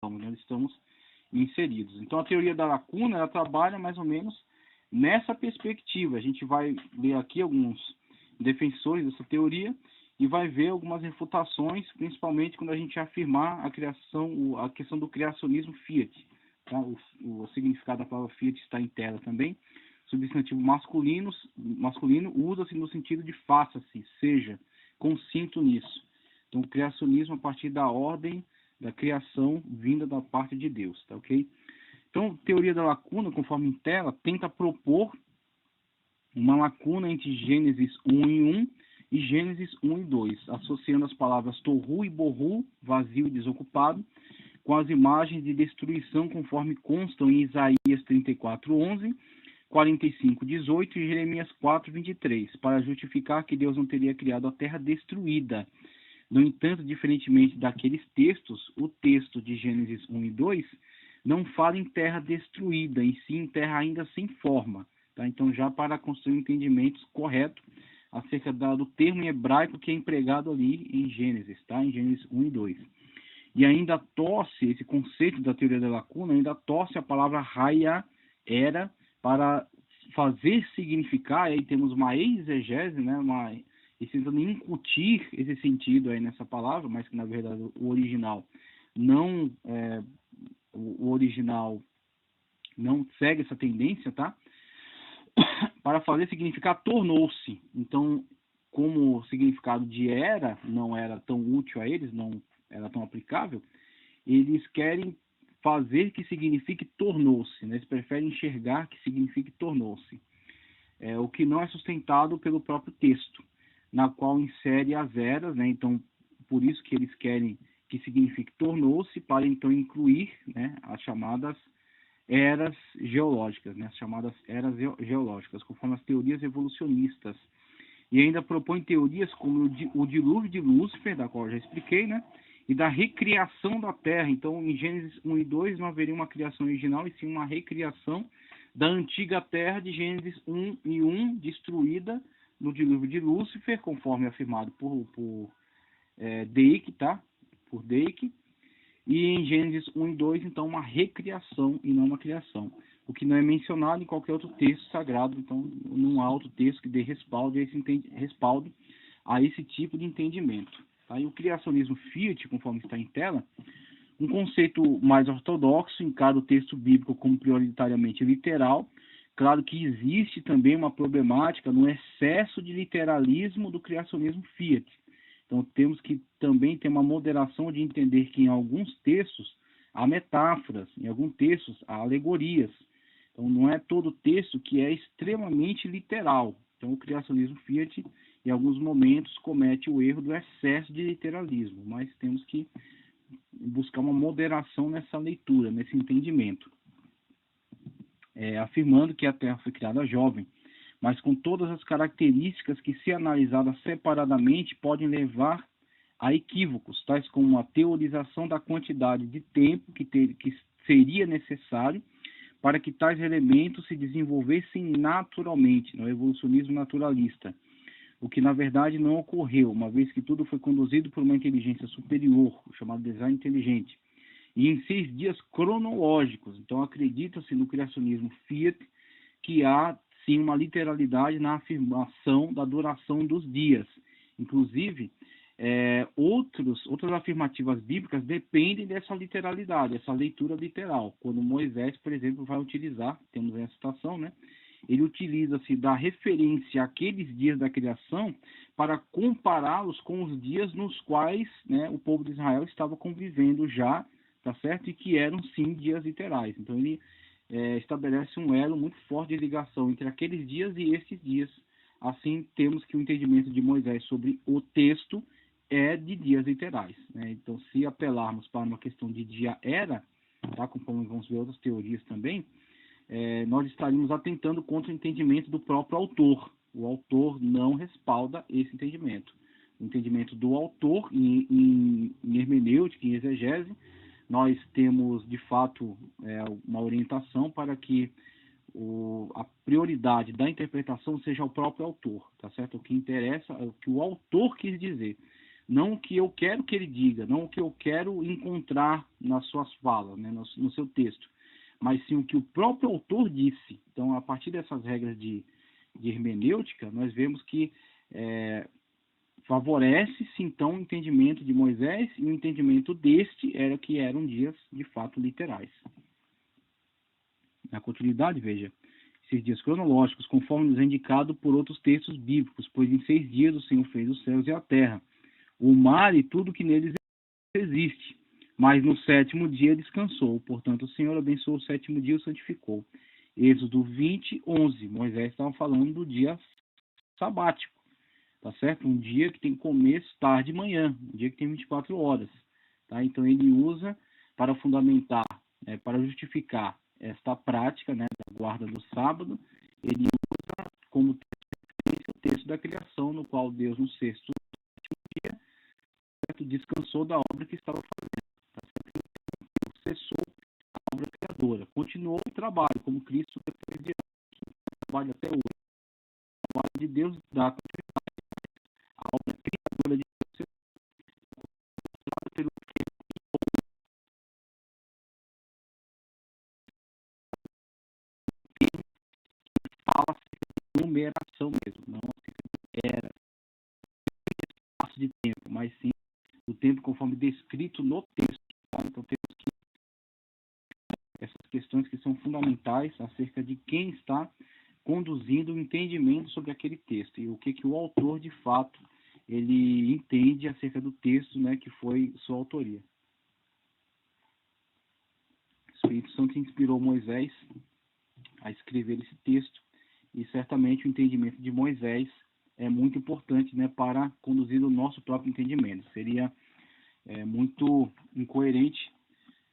nós estamos inseridos. Então, a teoria da lacuna, ela trabalha mais ou menos nessa perspectiva. A gente vai ler aqui alguns defensores dessa teoria e vai ver algumas refutações, principalmente quando a gente afirmar a questão do criacionismo fiat. Tá? O significado da palavra fiat está em tela também. Substantivo masculino usa-se no sentido de faça-se, seja, consinto nisso. Então, o criacionismo a partir da ordem da criação vinda da parte de Deus, tá ok? Então, teoria da lacuna, conforme em tela, tenta propor uma lacuna entre Gênesis 1 e 1 e Gênesis 1 e 2, associando as palavras Tohu e Bohu, vazio e desocupado, com as imagens de destruição conforme constam em Isaías 34:11, 45:18 e Jeremias 4:23, para justificar que Deus não teria criado a terra destruída. No entanto, diferentemente daqueles textos, o texto de Gênesis 1 e 2 não fala em terra destruída, em si em terra ainda sem forma. Tá? Então, já para construir um entendimento correto acerca do termo em hebraico que é empregado ali em Gênesis, tá? Em Gênesis 1 e 2. E ainda torce, esse conceito da teoria da lacuna, ainda torce a palavra raya, era, para fazer significar, aí temos uma exegese, né? E tentando incutir esse sentido aí nessa palavra, mas que na verdade o original não segue essa tendência, tá? Para fazer significar tornou-se. Então, como o significado de era não era tão útil a eles, não era tão aplicável, eles querem fazer que signifique tornou-se, né? Eles preferem enxergar que signifique tornou-se, o que não é sustentado pelo próprio texto, na qual insere as eras, né? Então, por isso que eles querem que signifique tornou-se, para então incluir, né, as chamadas eras geológicas, né, as chamadas eras geológicas, conforme as teorias evolucionistas. E ainda propõe teorias como o dilúvio de Lúcifer, da qual eu já expliquei, né, e da recriação da Terra. Então, em Gênesis 1 e 2 não haveria uma criação original, e sim uma recriação da antiga Terra de Gênesis 1 e 1, destruída no dilúvio de Lúcifer, conforme afirmado por Dake, tá? Por Dake. E em Gênesis 1 e 2, então, uma recriação e não uma criação. O que não é mencionado em qualquer outro texto sagrado, então não há outro texto que dê respaldo a esse tipo de entendimento. Tá? E o criacionismo fiat, conforme está em tela, um conceito mais ortodoxo, encara o texto bíblico como prioritariamente literal. Claro que existe também uma problemática no excesso de literalismo do criacionismo fiat. Então, temos que também ter uma moderação de entender que em alguns textos há metáforas, em alguns textos há alegorias. Então, não é todo texto que é extremamente literal. Então, o criacionismo fiat, em alguns momentos, comete o erro do excesso de literalismo, mas temos que buscar uma moderação nessa leitura, nesse entendimento. Afirmando que a Terra foi criada jovem, mas com todas as características que, se analisadas separadamente, podem levar a equívocos, tais como a teorização da quantidade de tempo que seria necessário para que tais elementos se desenvolvessem naturalmente, no evolucionismo naturalista, o que na verdade não ocorreu, uma vez que tudo foi conduzido por uma inteligência superior, o chamado design inteligente, e em 6 dias cronológicos. Então, acredita-se no criacionismo fiat que há sim uma literalidade na afirmação da duração dos dias. Inclusive, outras afirmativas bíblicas dependem dessa literalidade, essa leitura literal. Quando Moisés, por exemplo, vai utilizar, temos aí a citação, né? Ele utiliza-se da referência àqueles dias da criação para compará-los com os dias nos quais, né, o povo de Israel estava convivendo já, tá certo? E que eram sim dias literais. Então ele estabelece um elo muito forte de ligação entre aqueles dias e esses dias. Assim, temos que o entendimento de Moisés sobre o texto é de dias literais, né? Então, se apelarmos para uma questão de dia-era, tá? Conforme vamos ver outras teorias também, nós estaríamos atentando contra o entendimento do próprio autor. O autor não respalda esse entendimento. O entendimento do autor em hermenêutica, em exegese, nós temos, de fato, uma orientação para que a prioridade da interpretação seja o próprio autor, tá certo? O que interessa é o que o autor quis dizer. não o que eu quero que ele diga, não o que eu quero encontrar nas suas falas, né, no seu texto, mas sim o que o próprio autor disse. Então, a partir dessas regras de hermenêutica, nós vemos que favorece-se, então, o entendimento de Moisés, e o entendimento deste era que eram dias, de fato, literais. Na continuidade, veja, esses dias cronológicos, conforme nos é indicado por outros textos bíblicos, pois em 6 dias o Senhor fez os céus e a terra, o mar e tudo que neles existe. Mas no 7º dia descansou. Portanto, o Senhor abençoou o 7º dia e o santificou. Êxodo 20, 11. Moisés estava falando do dia sabático, tá certo? Um dia que tem começo, tarde e manhã, um dia que tem 24 horas. Tá? Então, ele usa para fundamentar, para justificar esta prática, né, da guarda do sábado, ele usa como o texto da criação, no qual Deus, no 6º dia, descansou da obra que estava fazendo. Cessou a obra criadora. Continuou o trabalho, como Cristo depois de trabalho até hoje. O trabalho de Deus dá continuidade. A obra criadora de Deus pelo que fala de numeração mesmo, não era espaço de tempo, mas sim o tempo conforme descrito no texto. Tá? Então temos que essas questões que são fundamentais acerca de quem está conduzindo o entendimento sobre aquele texto e o que o autor de fato ele entende acerca do texto, né, que foi sua autoria. O Espírito Santo inspirou Moisés a escrever esse texto e certamente o entendimento de Moisés é muito importante, né, para conduzir o nosso próprio entendimento. Seria muito incoerente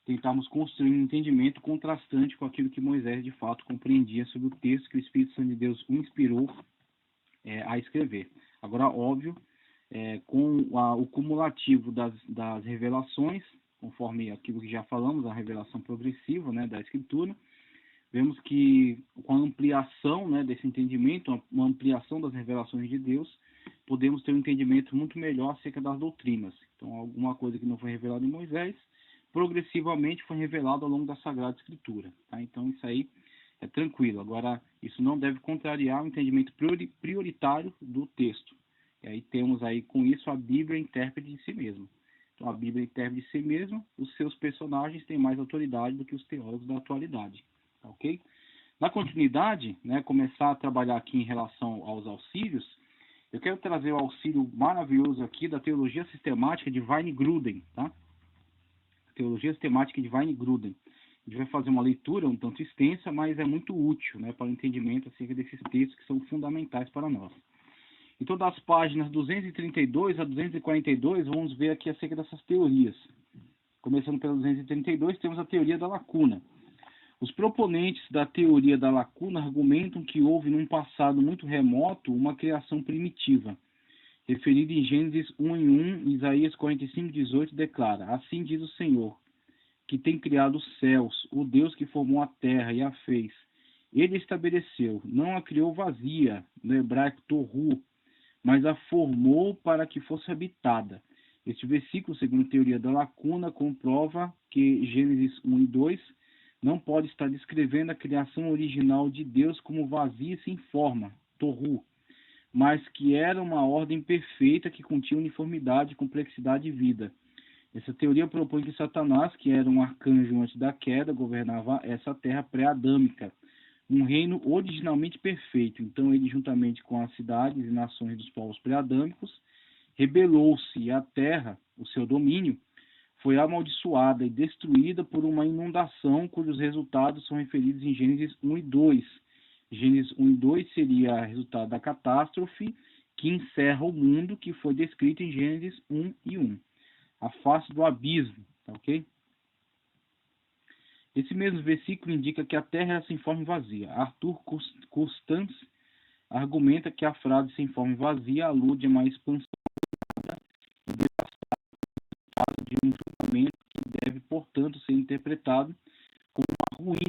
tentarmos construir um entendimento contrastante com aquilo que Moisés de fato compreendia sobre o texto que o Espírito Santo de Deus o inspirou a escrever. Agora, óbvio, com o cumulativo das revelações, conforme aquilo que já falamos, a revelação progressiva, né, da Escritura, vemos que com a ampliação, né, desse entendimento, uma ampliação das revelações de Deus, podemos ter um entendimento muito melhor acerca das doutrinas. Então, alguma coisa que não foi revelada em Moisés, progressivamente foi revelado ao longo da Sagrada Escritura. Tá? Então, isso aí é tranquilo. Agora, isso não deve contrariar o entendimento prioritário do texto. E aí temos aí com isso a Bíblia intérprete de si mesma. Então, a Bíblia intérprete de si mesma, os seus personagens têm mais autoridade do que os teólogos da atualidade. Tá, ok? Na continuidade, né, começar a trabalhar aqui em relação aos auxílios, eu quero trazer o auxílio maravilhoso aqui da teologia sistemática de Weingrunden, tá? Teologia sistemática de Weingrunden. A gente vai fazer uma leitura um tanto extensa, mas é muito útil, né, para o entendimento acerca desses textos que são fundamentais para nós. Então, das páginas 232 a 242, vamos ver aqui acerca dessas teorias. Começando pela 232, temos a teoria da lacuna. Os proponentes da teoria da lacuna argumentam que houve, num passado muito remoto, uma criação primitiva. Referido em Gênesis 1:1, Isaías 45:18 declara: Assim diz o Senhor, que tem criado os céus, o Deus que formou a terra e a fez. Ele estabeleceu, não a criou vazia, no hebraico torru, mas a formou para que fosse habitada. Este versículo, segundo a teoria da lacuna, comprova que Gênesis 1 e 2 não pode estar descrevendo a criação original de Deus como vazia e sem forma, torru, mas que era uma ordem perfeita que continha uniformidade, complexidade e vida. Essa teoria propõe que Satanás, que era um arcanjo antes da queda, governava essa terra pré-adâmica, um reino originalmente perfeito. Então ele, juntamente com as cidades e nações dos povos pré-adâmicos, rebelou-se e a terra, o seu domínio, foi amaldiçoada e destruída por uma inundação cujos resultados são referidos em Gênesis 1 e 2. Gênesis 1 e 2 seria resultado da catástrofe que encerra o mundo, que foi descrito em Gênesis 1 e 1. A face do abismo, tá, ok? Esse mesmo versículo indica que a terra era sem forma e vazia. Arthur Constance argumenta que a frase sem forma e vazia alude a uma expansão de um julgamento que deve, portanto, ser interpretado como uma ruína,